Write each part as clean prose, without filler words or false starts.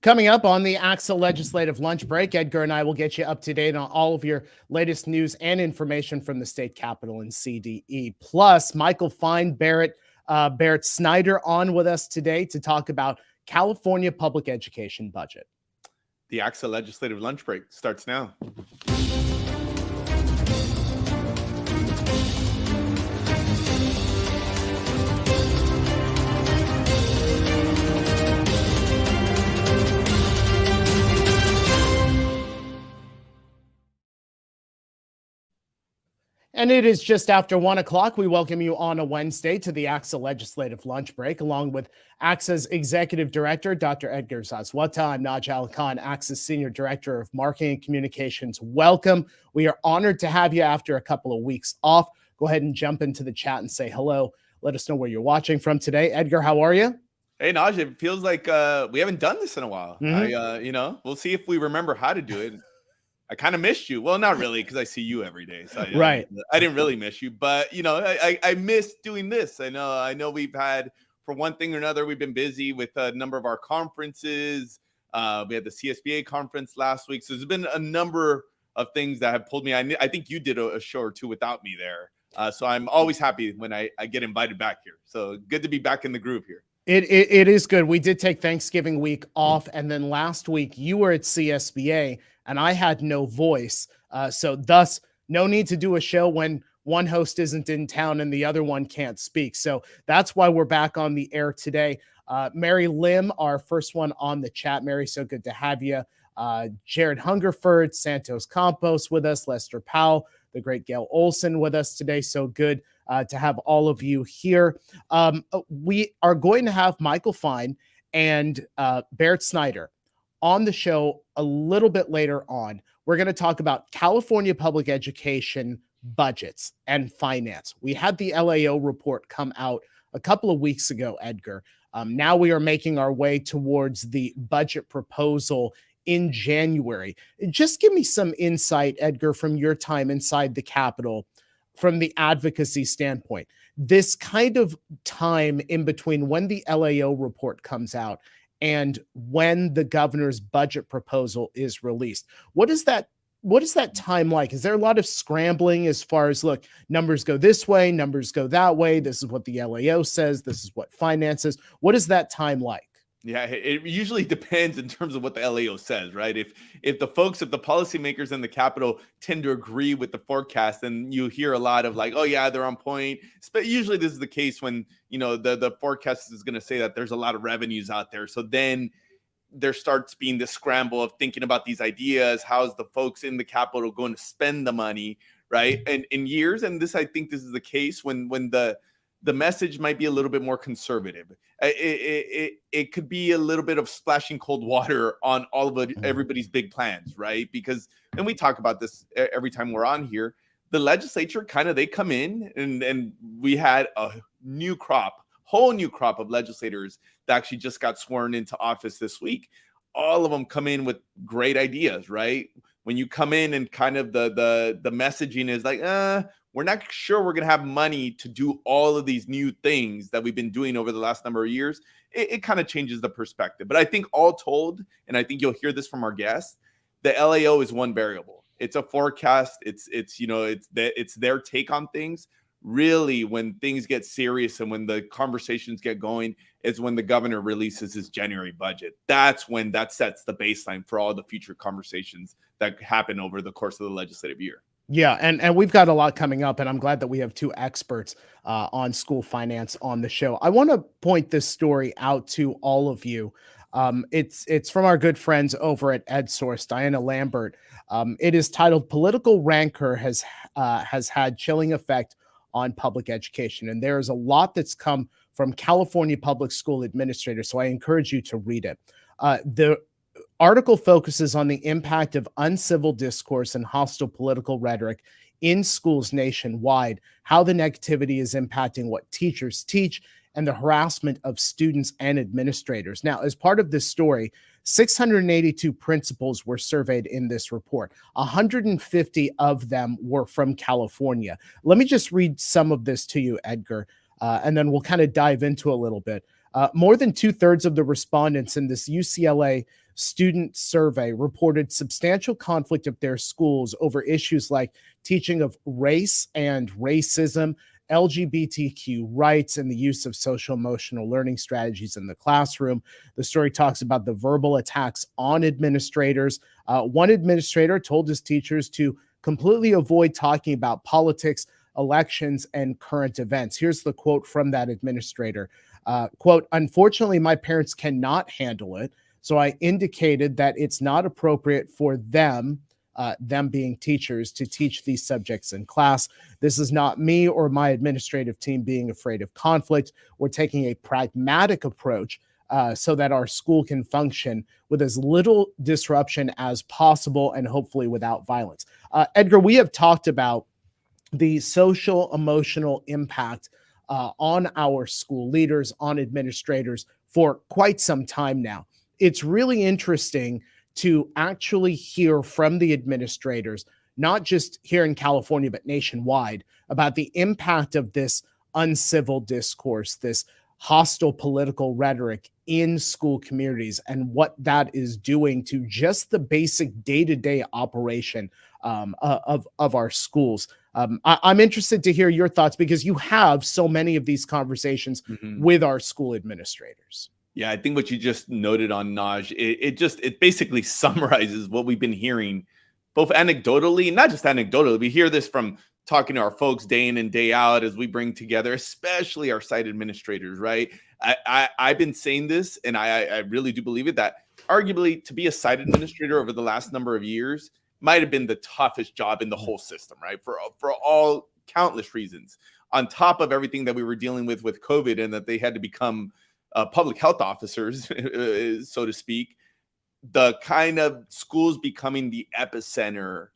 Coming up on the ACSA Legislative Lunch Break, Edgar and I will get you up to date on all of your latest news and information from the state capitol and CDE. Plus, Michael Fine, Barrett Snyder on with us today to talk about California public education budget. The ACSA Legislative Lunch Break starts now. And it is just after 1 o'clock. We welcome you on a Wednesday to the ACSA Legislative Lunch Break, along with ACSA's Executive Director, Dr. Edgar Zazwata. I'm Naj Al-Khan, ACSA's Senior Director of Marketing and Communications. Welcome. We are honored to have you after a couple of weeks off. Go ahead and jump into the chat and say hello. Let us know where you're watching from today. Edgar, how are you? Hey, Naj, it feels like we haven't done this in a while. We'll see if we remember how to do it. I kind of missed you. Well, not really, because I see you every day. So I didn't really miss you, but I miss doing this. I know we've had, for one thing or another, we've been busy with a number of our conferences. We had the CSBA conference last week. So there's been a number of things that have pulled me. I think you did a show or two without me there. So I'm always happy when I get invited back here. So good to be back in the groove here. It is good. We did take Thanksgiving week off. And then last week you were at CSBA and I had no voice. So thus, no need to do a show when one host isn't in town and the other one can't speak. So that's why we're back on the air today. Mary Lim, our first one on the chat. Mary, so good to have you. Jared Hungerford, Santos Campos with us, Lester Powell, the great Gail Olson with us today. So good to have all of you here. We are going to have Michael Fine and Barrett Snyder on the show a little bit later on. We're going to talk about California public education budgets and finance. We had the LAO report come out a couple of weeks ago, Edgar. Now we are making our way towards the budget proposal in January. Just give me some insight, Edgar, from your time inside the Capitol, from the advocacy standpoint. This kind of time in between when the LAO report comes out and when the governor's budget proposal is released. What is that time like? Is there a lot of scrambling as far as, look, numbers go this way, numbers go that way, this is what the LAO says, this is what finance is? What is that time like? Yeah, it usually depends in terms of what the LAO says, right? If the policymakers in the Capitol tend to agree with the forecast, then you hear a lot of like, oh yeah, they're on point. But usually this is the case when, the forecast is going to say that there's a lot of revenues out there. So then there starts being this scramble of thinking about these ideas. How's the folks in the Capitol going to spend the money, right? And in years, and I think this is the case when the message might be a little bit more conservative. It could be a little bit of splashing cold water on all of everybody's big plans, right? Because, and we talk about this every time we're on here, the legislature they come in and we had a whole new crop of legislators that actually just got sworn into office this week. All of them come in with great ideas, right? When you come in and kind of the messaging is like, we're not sure we're going to have money to do all of these new things that we've been doing over the last number of years, it kind of changes the perspective. But I think all told, and I think you'll hear this from our guests, the LAO is one variable. It's a forecast. It's their take on things. Really, when things get serious and when the conversations get going is when the governor releases his January budget. That's when that sets the baseline for all the future conversations that happen over the course of the legislative year. Yeah, and we've got a lot coming up, and I'm glad that we have two experts on school finance on the show. I want to point this story out to all of you. It's from our good friends over at EdSource, Diana Lambert. It is titled "Political Rancor has had chilling effect on public education," and there is a lot that's come from California public school administrators. So I encourage you to read it. The article focuses on the impact of uncivil discourse and hostile political rhetoric in schools nationwide, how the negativity is impacting what teachers teach, and the harassment of students and administrators. Now, as part of this story, 682 principals were surveyed in this report. 150 of them were from California. Let me just read some of this to you, Edgar, and then we'll kind of dive into a little bit. More than 2/3 of the respondents in this UCLA student survey reported substantial conflict at their schools over issues like teaching of race and racism, LGBTQ rights, and the use of social emotional learning strategies in the classroom. The story talks about the verbal attacks on administrators. One administrator told his teachers to completely avoid talking about politics, elections, and current events. Here's the quote from that administrator. Quote, "Unfortunately, my parents cannot handle it. So I indicated that it's not appropriate for them, them being teachers, to teach these subjects in class. This is not me or my administrative team being afraid of conflict. We're taking a pragmatic approach so that our school can function with as little disruption as possible and hopefully without violence." Edgar, we have talked about the social emotional impact on our school leaders, on administrators for quite some time now. It's really interesting to actually hear from the administrators, not just here in California, but nationwide, about the impact of this uncivil discourse, this hostile political rhetoric in school communities, and what that is doing to just the basic day-to-day operation of our schools. I'm interested to hear your thoughts because you have so many of these conversations with our school administrators. Yeah, I think what you just noted on Naj, it basically summarizes what we've been hearing, both anecdotally and not just anecdotally. We hear this from talking to our folks day in and day out as we bring together, especially our site administrators, right? I've been saying this, and I really do believe it, that arguably to be a site administrator over the last number of years might have been the toughest job in the whole system, right? For all countless reasons, on top of everything that we were dealing with COVID, and that they had to become public health officers, so to speak. The kind of schools becoming the epicenter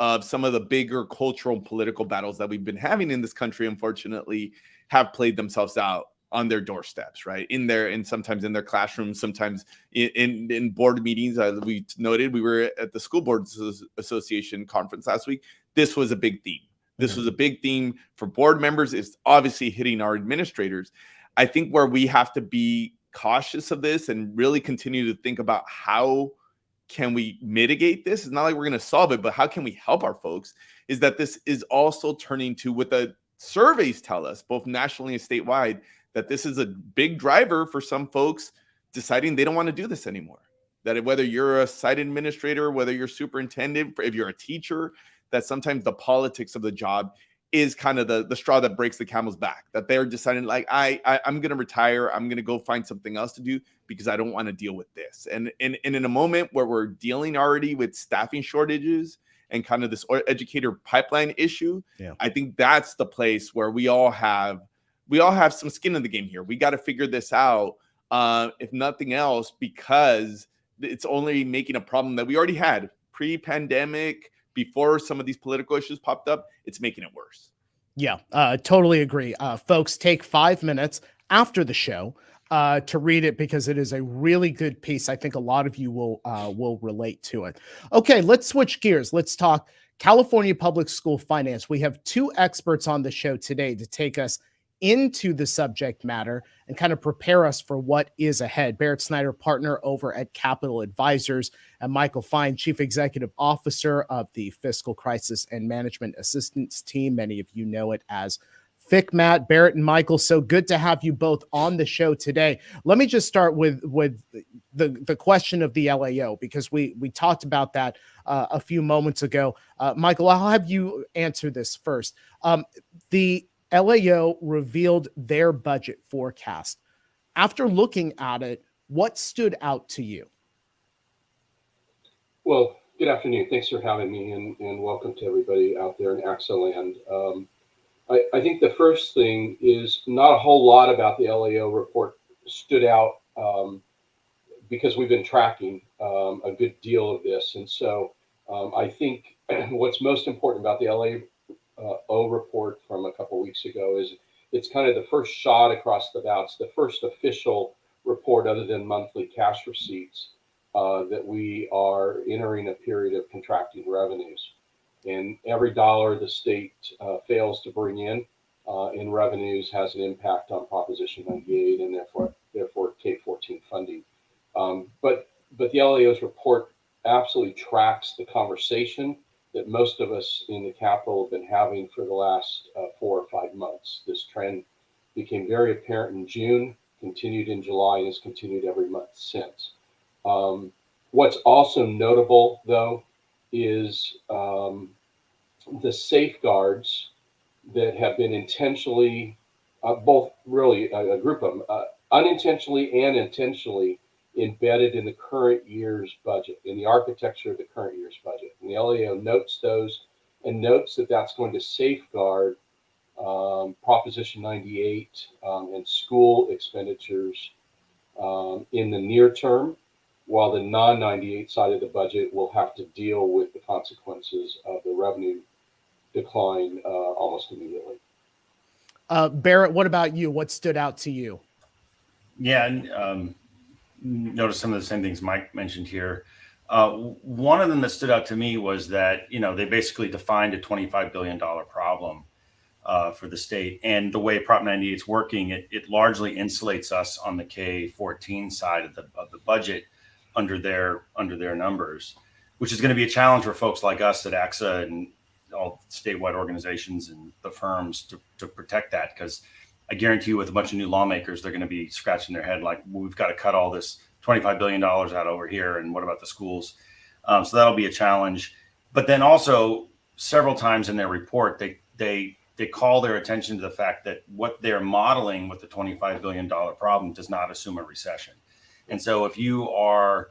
of some of the bigger cultural and political battles that we've been having in this country, unfortunately, have played themselves out on their doorsteps, right? And sometimes in their classrooms, sometimes in board meetings. We noted, we were at the School Boards Association conference last week. This was a big theme. This was a big theme for board members. It's obviously hitting our administrators. I think where we have to be cautious of this and really continue to think about how can we mitigate this. It's not like we're going to solve it, but how can we help our folks, is that this is also turning to what the surveys tell us, both nationally and statewide, that this is a big driver for some folks deciding they don't want to do this anymore. That whether you're a site administrator, whether you're superintendent, if you're a teacher, that sometimes the politics of the job is kind of the straw that breaks the camel's back, that they're deciding like, I'm going to retire. I'm going to go find something else to do because I don't want to deal with this. And in a moment where we're dealing already with staffing shortages and kind of this educator pipeline issue, I think that's the place where we all have some skin in the game here. We got to figure this out, if nothing else, because it's only making a problem that we already had pre-pandemic. Before some of these political issues popped up, it's making it worse. Yeah, totally agree. Folks, take 5 minutes after the show to read it because it is a really good piece. I think a lot of you will relate to it. Okay, let's switch gears. Let's talk California public school finance. We have two experts on the show today to take us into the subject matter and kind of prepare us for what is ahead. Barrett Snyder, partner over at Capital Advisors, and Michael Fine, Chief Executive Officer of the Fiscal Crisis and Management Assistance Team. Many of you know it as FICMAT. Barrett and Michael, so good to have you both on the show today. Let me just start with the question of the LAO, because we talked about that a few moments ago. Michael, I'll have you answer this first. The LAO revealed their budget forecast. After looking at it, what stood out to you? Well, good afternoon. Thanks for having me, and welcome to everybody out there in ACSA land. I think the first thing is not a whole lot about the LAO report stood out because we've been tracking a good deal of this. And so I think what's most important about the LAO report from a couple of weeks ago is it's kind of the first shot across the bow. It's the first official report other than monthly cash receipts that we are entering a period of contracting revenues. And every dollar the state fails to bring in in revenues has an impact on Proposition 98 and therefore K-14 funding. But the LAO's report absolutely tracks the conversation that most of us in the Capitol have been having for the last 4 or 5 months. This trend became very apparent in June, continued in July, and has continued every month since. What's also notable, though, is the safeguards that have been intentionally, both really a group of them, unintentionally and intentionally embedded in the current year's budget, in the architecture of the current year's budget. And the LAO notes those and notes that that's going to safeguard Proposition 98 and school expenditures in the near term, while the non-98 side of the budget will have to deal with the consequences of the revenue decline almost immediately. Barrett, what about you? What stood out to you? Yeah, notice some of the same things Mike mentioned here. One of them that stood out to me was that, they basically defined a $25 billion problem for the state. And the way Prop 98 is working, it largely insulates us on the K-14 side of the budget under their numbers, which is going to be a challenge for folks like us at ACSA and all statewide organizations and the firms to protect that. Because I guarantee you with a bunch of new lawmakers, they're going to be scratching their head like, well, we've got to cut all this $25 billion out over here. And what about the schools? So that'll be a challenge. But then also several times in their report, they call their attention to the fact that what they're modeling with the $25 billion problem does not assume a recession. And so if you are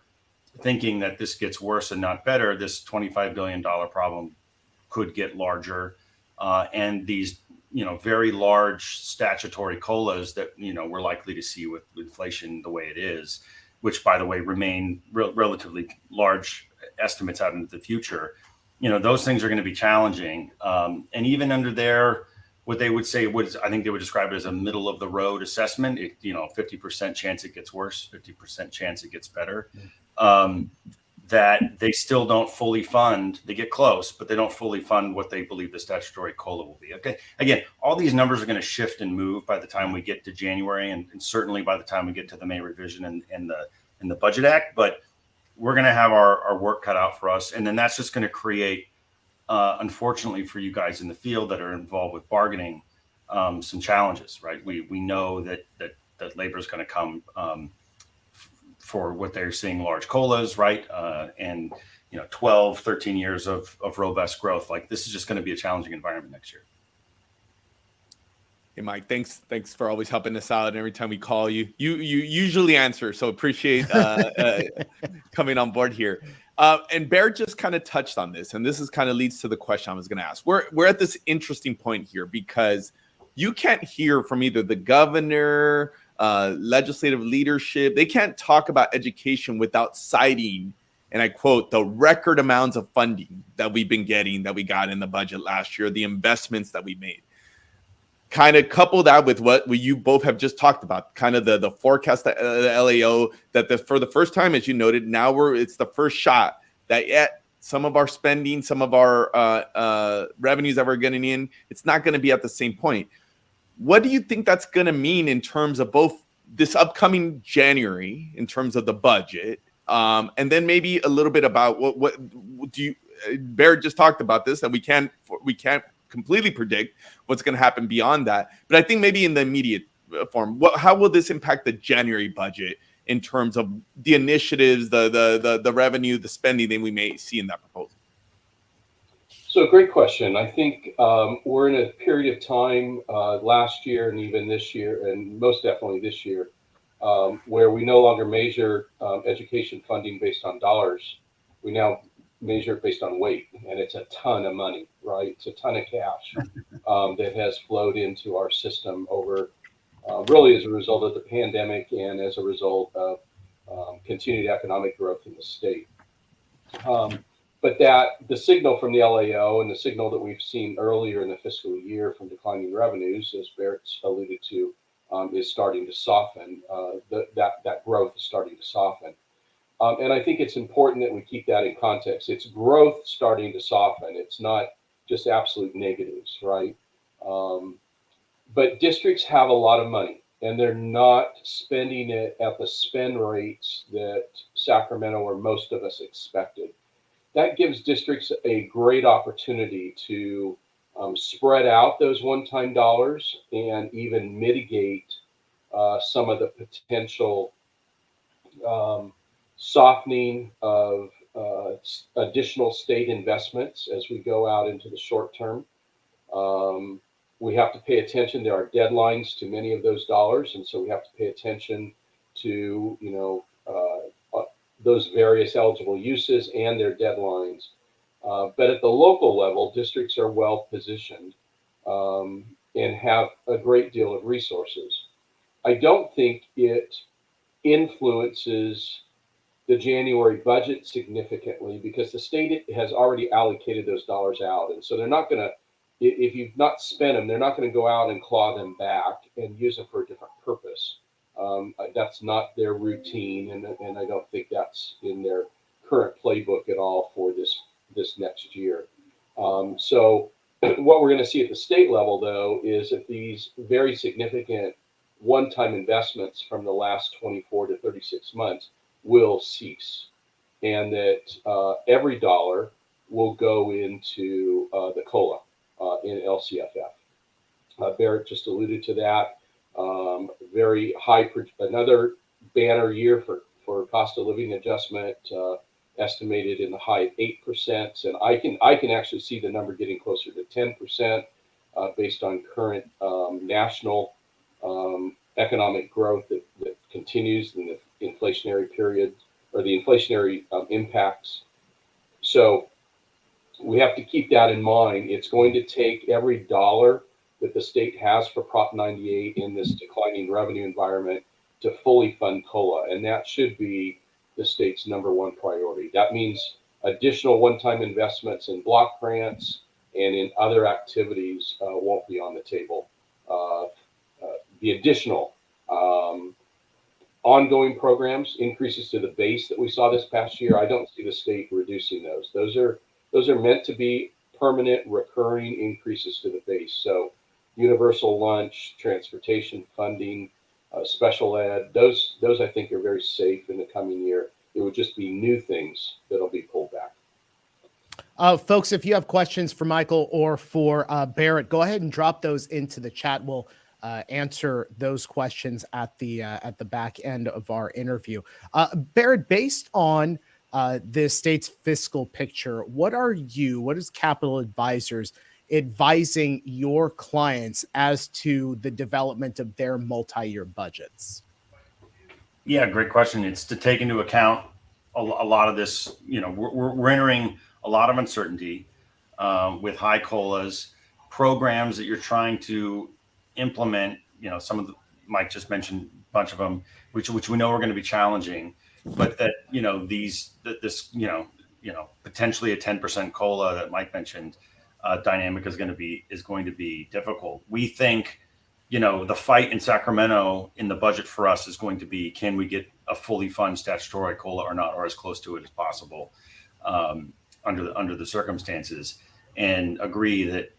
thinking that this gets worse and not better, this $25 billion problem could get larger. And these, very large statutory COLAs that, we're likely to see with inflation the way it is, which, by the way, remain relatively large estimates out into the future. Those things are going to be challenging. And even under what they would say I think they would describe it as a middle of the road assessment. 50% chance it gets worse, 50% chance it gets better. That they still don't fully fund. They get close, but they don't fully fund what they believe the statutory COLA will be. Okay. Again, all these numbers are going to shift and move by the time we get to January, and certainly by the time we get to the May revision and the Budget Act. But we're going to have our work cut out for us, and then that's just going to create, unfortunately for you guys in the field that are involved with bargaining, some challenges. Right? We know that labor is going to come. For what they're seeing large COLAs, right? And 12, 13 years of robust growth. Like, this is just going to be a challenging environment next year. Hey, Mike, thanks for always helping us out. And every time we call you, you usually answer. So appreciate coming on board here. And Bear just kind of touched on this, and this is kind of leads to the question I was going to ask. We're at this interesting point here because you can't hear from either the governor, legislative leadership. They can't talk about education without citing, and I quote, the record amounts of funding that we've been getting, that we got in the budget last year, the investments that we made. Kind of couple that with what you both have just talked about, kind of the forecast that the LAO, that for the first time, as you noted, now it's the first shot that yet some of our spending, some of our revenues that we're getting in, it's not going to be at the same point. What do you think that's going to mean in terms of both this upcoming January, in terms of the budget, and then maybe a little bit about what do you? Barrett just talked about this, that we can't completely predict what's going to happen beyond that. But I think maybe in the immediate form, how will this impact the January budget in terms of the initiatives, the revenue, the spending that we may see in that proposal? So great question. I think we're in a period of time last year and even this year, and most definitely this year, where we no longer measure education funding based on dollars. We now measure it based on weight, and it's a ton of money, right? It's a ton of cash that has flowed into our system over really as a result of the pandemic and as a result of continued economic growth in the state. But that the signal from the LAO and the signal that we've seen earlier in the fiscal year from declining revenues, as Barrett's alluded to, is starting to soften. That growth is starting to soften. And I think it's important that we keep that in context. It's growth starting to soften. It's not just absolute negatives, right? but districts have a lot of money, and they're not spending it at the spend rates that Sacramento or most of us expected. That gives districts a great opportunity to spread out those one-time dollars and even mitigate some of the potential softening of additional state investments as we go out into the short term. We have to pay attention. There are deadlines to many of those dollars, and so we have to pay attention to those various eligible uses and their deadlines. But at the local level, districts are well positioned and have a great deal of resources. I don't think it influences the January budget significantly because the state has already allocated those dollars out. And so they're not going to, if you've not spent them, they're not going to go out and claw them back and use them for a different purpose. That's not their routine, and I don't think that's in their current playbook at all for this next year. So what we're going to see at the state level, though, is that these very significant one-time investments from the last 24 to 36 months will cease, and that every dollar will go into the COLA in LCFF. Barrett just alluded to that. Very high, another banner year for cost of living adjustment, estimated in the high 8%, and I can actually see the number getting closer to 10% based on current national economic growth that continues in the inflationary period or the inflationary impacts. So we have to keep that in mind. It's going to take every dollar that the state has for Prop 98 in this declining revenue environment to fully fund COLA, and that should be the state's number one priority. That means additional one-time investments in block grants and in other activities won't be on the table. The additional ongoing programs, increases to the base that we saw this past year, I don't see the state reducing those. Those are meant to be permanent, recurring increases to the base. So universal lunch, transportation funding, special ed, those I think are very safe in the coming year. It would just be new things that'll be pulled back. Folks, if you have questions for Michael or for Barrett, go ahead and drop those into the chat. We'll answer those questions at the back end of our interview. Barrett, based on the state's fiscal picture, what is Capital Advisors advising your clients as to the development of their multi-year budgets? Yeah, great question. It's to take into account a lot of this. We're entering a lot of uncertainty with high COLAs, programs that you're trying to implement. Some of Mike just mentioned a bunch of them, which we know are going to be challenging, but that this potentially a 10% COLA that Mike mentioned dynamic is going to be difficult. We think the fight in Sacramento in the budget for us is going to be, can we get a fully fund statutory COLA or not, or as close to it as possible under the circumstances, and agree that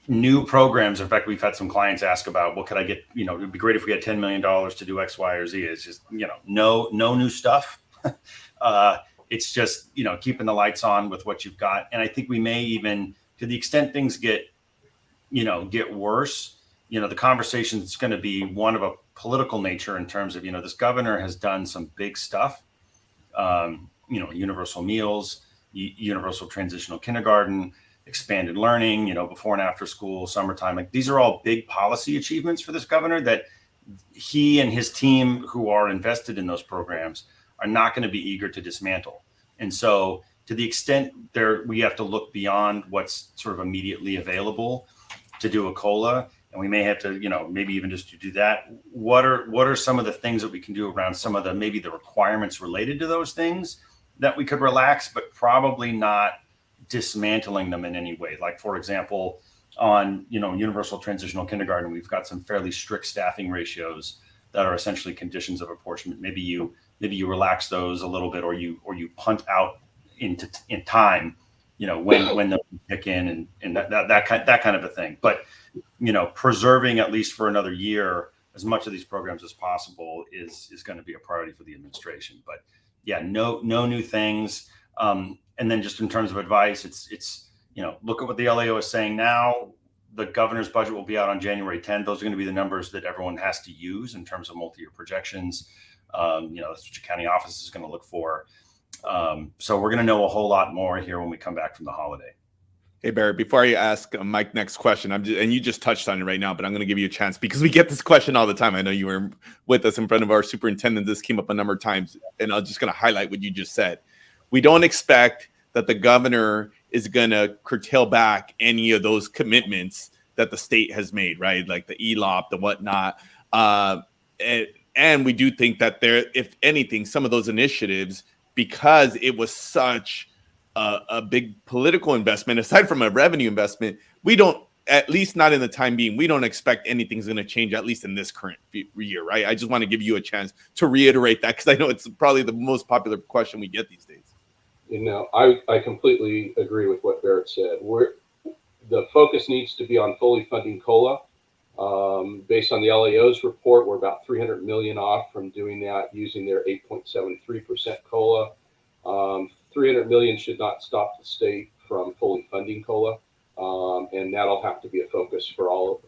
new programs. In fact, we've had some clients ask about, well, could I get, it'd be great if we had $10 million to do X, Y, or Z. It's just, no new stuff. It's just, keeping the lights on with what you've got. And I think we may even, to the extent things get worse, the conversation is going to be one of a political nature in terms of, this governor has done some big stuff, universal meals, universal transitional kindergarten, expanded learning, before and after school, summertime. Like, these are all big policy achievements for this governor that he and his team who are invested in those programs are not going to be eager to dismantle. And so to the extent we have to look beyond what's sort of immediately available to do a COLA, and we may have to, maybe even just to do that. What are some of the things that we can do around some of maybe the requirements related to those things that we could relax, but probably not dismantling them in any way? Like, for example, on universal transitional kindergarten, we've got some fairly strict staffing ratios that are essentially conditions of apportionment. Maybe you relax those a little bit, or you punt out in time when they'll kick in and that kind of a thing. But preserving at least for another year as much of these programs as possible is going to be a priority for the administration. But yeah, no new things. And then just in terms of advice, it's look at what the LAO is saying now. The governor's budget will be out on January 10th. Those are going to be the numbers that everyone has to use in terms of multi-year projections. That's what your county office is going to look for. So we're going to know a whole lot more here when we come back from the holiday. Hey, Barry, before I ask Mike next question, and you just touched on it right now, but I'm going to give you a chance because we get this question all the time. I know you were with us in front of our superintendent. This came up a number of times, and I'm just going to highlight what you just said. We don't expect that the governor is going to curtail back any of those commitments that the state has made, right? Like the ELOP, the whatnot. And we do think that there, if anything, some of those initiatives, because it was such a big political investment, aside from a revenue investment, we don't, at least not in the time being, we don't expect anything's going to change, at least in this current year, right? I just want to give you a chance to reiterate that because I know it's probably the most popular question we get these days. I completely agree with what Barrett said. The focus needs to be on fully funding COLA. Based on the LAO's report, we're about $300 million off from doing that using their 8.73% COLA. $300 million should not stop the state from fully funding COLA, and that'll have to be a focus for all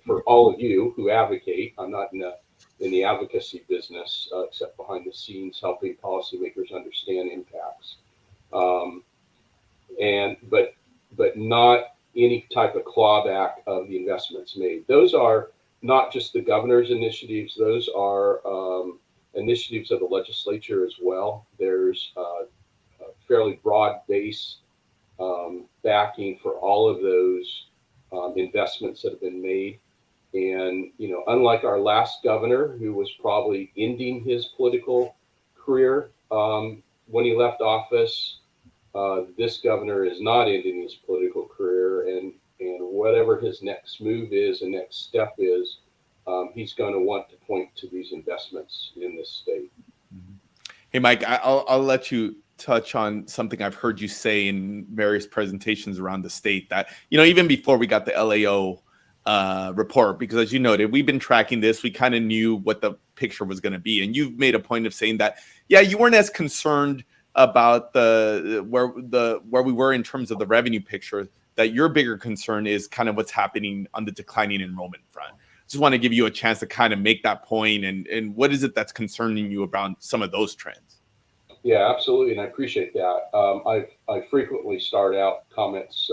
of you who advocate. I'm not in the advocacy business, except behind the scenes helping policymakers understand impacts, but not any type of clawback of the investments made. Those are not just the governor's initiatives; those are initiatives of the legislature as well. There's a fairly broad base backing for all of those investments that have been made. And unlike our last governor, who was probably ending his political career when he left office, this governor is not ending his political career, and whatever his next move is and next step is, he's going to want to point to these investments in this state. Hey, Mike, I'll let you touch on something I've heard you say in various presentations around the state that, even before we got the LAO report, because as you noted, we've been tracking this. We kind of knew what the picture was going to be. And you've made a point of saying that, yeah, you weren't as concerned about where we were in terms of the revenue picture, that your bigger concern is kind of what's happening on the declining enrollment front. Just want to give you a chance to kind of make that point, and what is it that's concerning you about some of those trends? Yeah, absolutely, and I appreciate that. I frequently start out comments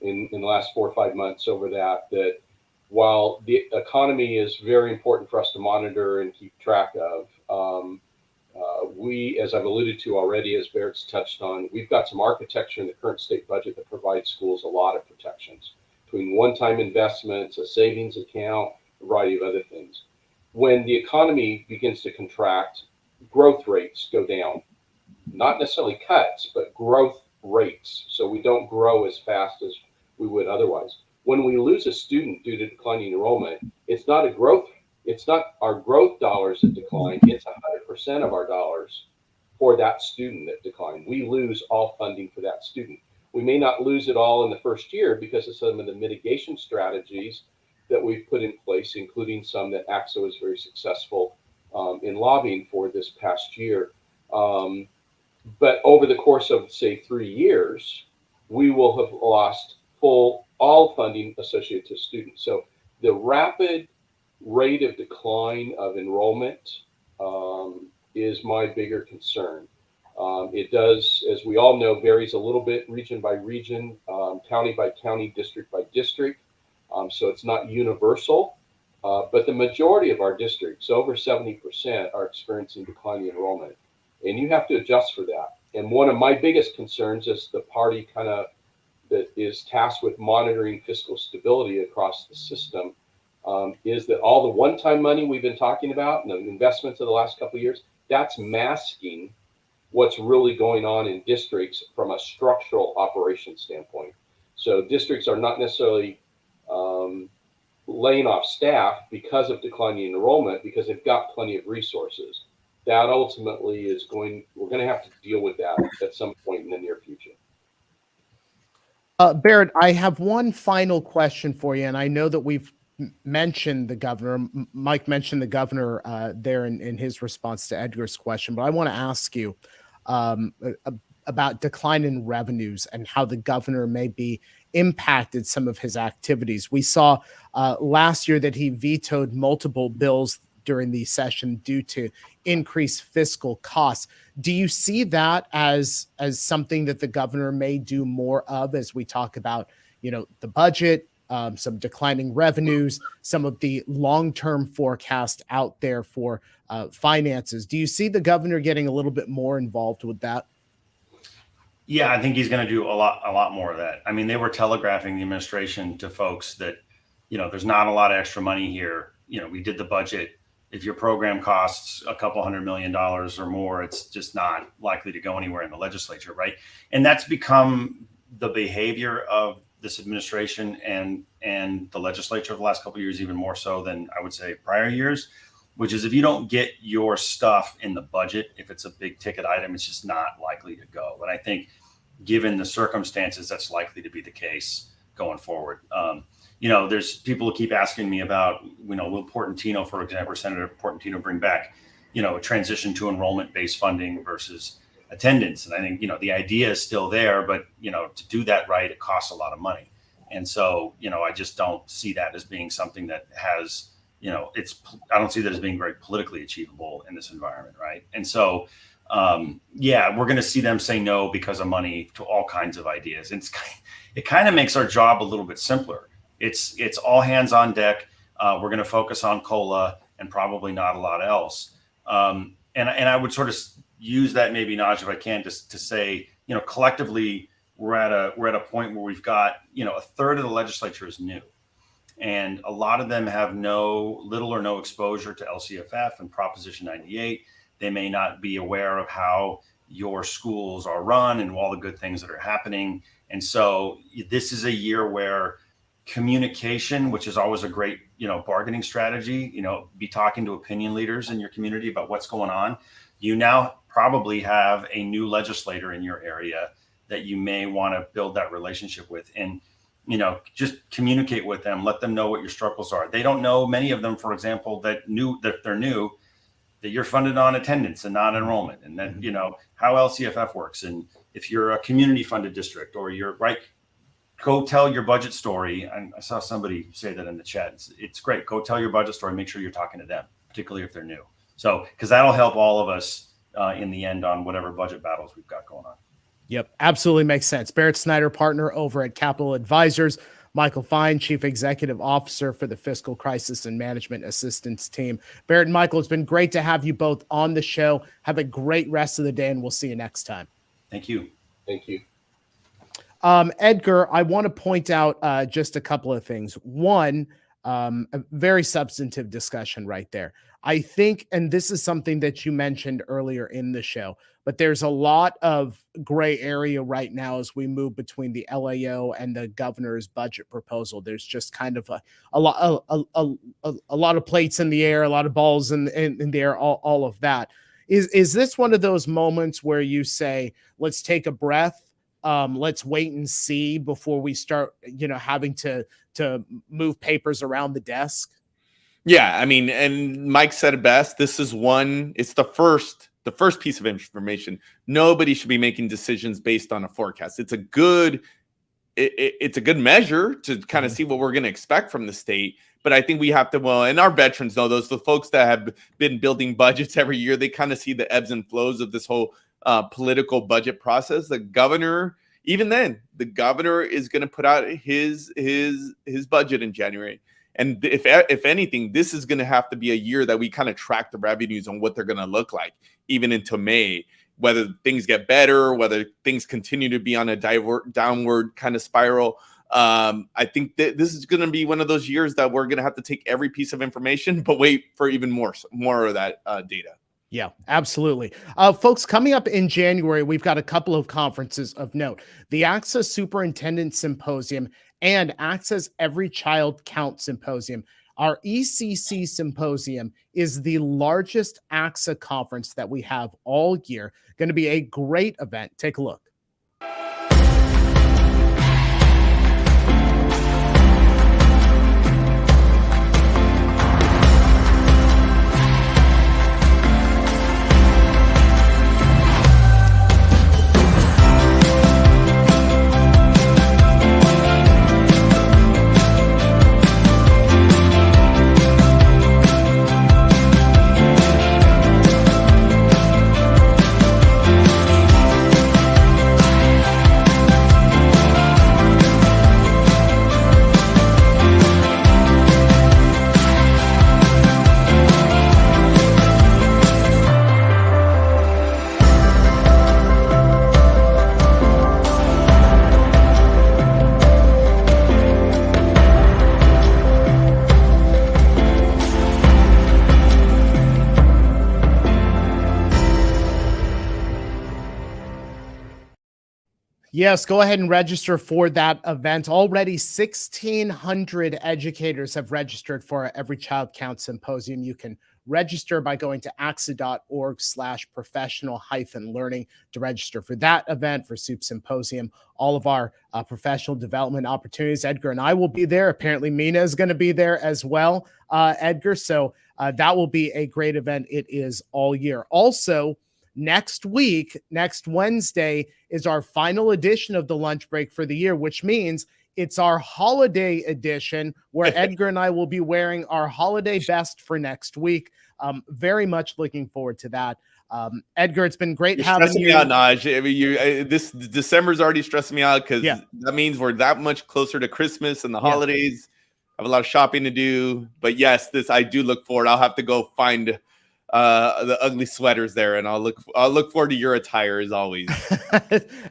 in the last 4 or 5 months over that while the economy is very important for us to monitor and keep track of, we, as I've alluded to already, as Barrett's touched on, we've got some architecture in the current state budget that provides schools a lot of protections between one-time investments, a savings account, a variety of other things. When the economy begins to contract, growth rates go down. Not necessarily cuts, but growth rates. So we don't grow as fast as we would otherwise. When we lose a student due to declining enrollment, it's not our growth dollars that decline, it's 100% of our dollars for that student that decline. We lose all funding for that student. We may not lose it all in the first year because of some of the mitigation strategies that we've put in place, including some that ACSA was very successful in lobbying for this past year. But over the course of, say, 3 years, we will have lost all funding associated to students. So the rapid rate of decline of enrollment is my bigger concern. It does, as we all know, varies a little bit region by region, county by county, district by district. So it's not universal, but the majority of our districts, over 70%, are experiencing declining enrollment. And you have to adjust for that. And one of my biggest concerns as the party that is tasked with monitoring fiscal stability across the system is that all the one-time money we've been talking about and the investments of the last couple of years, that's masking what's really going on in districts from a structural operation standpoint. So districts are not necessarily laying off staff because of declining enrollment, because they've got plenty of resources. That ultimately we're going to have to deal with that at some point in the near future. Barrett, I have one final question for you, and I know that we've mentioned the governor. Mike mentioned the governor there in his response to Edgar's question, but I want to ask you about decline in revenues and how the governor may be impacted some of his activities. We saw last year that he vetoed multiple bills during the session due to increased fiscal costs. Do you see that as something that the governor may do more of as we talk about, the budget, some declining revenues, some of the long-term forecast out there for finances? Do you see the governor getting a little bit more involved with that? Yeah, I think he's going to do a lot more of that. I mean, they were telegraphing the administration to folks that, there's not a lot of extra money here. We did the budget. If your program costs a couple $100 million or more, it's just not likely to go anywhere in the legislature, right? And that's become the behavior of this administration and the legislature of the last couple of years, even more so than I would say prior years, which is if you don't get your stuff in the budget, if it's a big ticket item, it's just not likely to go. And I think given the circumstances, that's likely to be the case going forward. There's people who keep asking me about, will Portantino, for example, Senator Portantino bring back, a transition to enrollment-based funding versus attendance. And I think, the idea is still there, but, to do that right, it costs a lot of money. And so, I just don't see that as being something that has, I don't see that as being very politically achievable in this environment, right? And so, we're going to see them say no because of money to all kinds of ideas. It kind of makes our job a little bit simpler. It's all hands on deck. We're going to focus on COLA and probably not a lot else. And I would sort of use that maybe, Naj, if I can, just to say, collectively, we're at a point where we've got, a third of the legislature is new. And a lot of them have little or no exposure to LCFF and Proposition 98. They may not be aware of how your schools are run and all the good things that are happening. And so this is a year where communication, which is always a great, bargaining strategy, be talking to opinion leaders in your community about what's going on. You now probably have a new legislator in your area that you may want to build that relationship with. And just communicate with them, let them know what your struggles are. They don't know, many of them, for example, that they're new, that you're funded on attendance and not enrollment, and that, how LCFF works. And if you're a community funded district or you're right, go tell your budget story. And I saw somebody say that in the chat. It's great. Go tell your budget story. Make sure you're talking to them, particularly if they're new. So, because that'll help all of us in the end on whatever budget battles we've got going on. Yep, absolutely makes sense. Barrett Snyder, partner over at Capital Advisors. Michael Fine, Chief Executive Officer for the Fiscal Crisis and Management Assistance Team. Barrett and Michael, it's been great to have you both on the show. Have a great rest of the day, and we'll see you next time. Thank you. Thank you. Edgar, I want to point out just a couple of things. One, a very substantive discussion right there. I think, and this is something that you mentioned earlier in the show, but there's a lot of gray area right now as we move between the LAO and the governor's budget proposal. There's just kind of a lot of plates in the air, a lot of balls in the air, all of that. Is this one of those moments where you say, let's take a breath? Let's wait and see before we start, having to move papers around the desk? Yeah, I mean, and Mike said it best. This is it's the first piece of information. Nobody should be making decisions based on a forecast. It's a good measure to kind of see what we're going to expect from the state. But I think we have to, and our veterans know those, the folks that have been building budgets every year, they kind of see the ebbs and flows of this whole political budget process. The governor, even then, the governor is going to put out his budget in January. And if anything, this is going to have to be a year that we kind of track the revenues on what they're going to look like, even into May, whether things get better, whether things continue to be on a downward kind of spiral. I think that this is going to be one of those years that we're going to have to take every piece of information, but wait for even more of that data. Yeah, absolutely. Folks, coming up in January, we've got a couple of conferences of note. The ACSA Superintendent Symposium and ACSA's Every Child Count Symposium. Our ECC Symposium is the largest ACSA conference that we have all year. Going to be a great event. Take a look. Yes, go ahead and register for that event. Already 1,600 educators have registered for Every Child Counts Symposium. You can register by going to ACSA.org/professional-learning to register for that event, for Soup Symposium, all of our professional development opportunities. Edgar and I will be there. Apparently Mina is going to be there as well, Edgar. So that will be a great event. It is all year. Also, next week, next Wednesday, is our final edition of the lunch break for the year, which means it's our holiday edition where Edgar and I will be wearing our holiday best for next week. Very much looking forward to that. Edgar, it's been great having you. Stressing me out, Naj. I mean, this December's already stressing me out because that means we're that much closer to Christmas and the holidays. I have a lot of shopping to do, but yes, I do look forward. I'll have to go find the ugly sweaters there, and I'll look forward to your attire as always.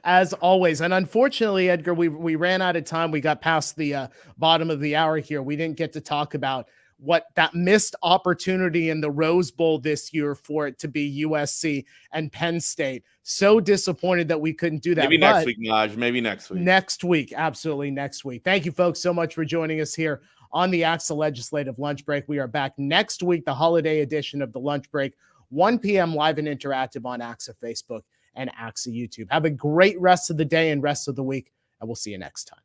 As always. And unfortunately, Edgar, we ran out of time. We got past the bottom of the hour here. We didn't get to talk about what that missed opportunity in the Rose Bowl this year for it to be USC and Penn State. So disappointed that we couldn't do that. Maybe next week, Naj. Maybe next week. Next week. Absolutely next week. Thank you, folks, so much for joining us here on the ACSA Legislative Lunch Break. We are back next week, the holiday edition of the Lunch Break, 1 p.m. live and interactive on ACSA Facebook and ACSA YouTube. Have a great rest of the day and rest of the week, and we'll see you next time.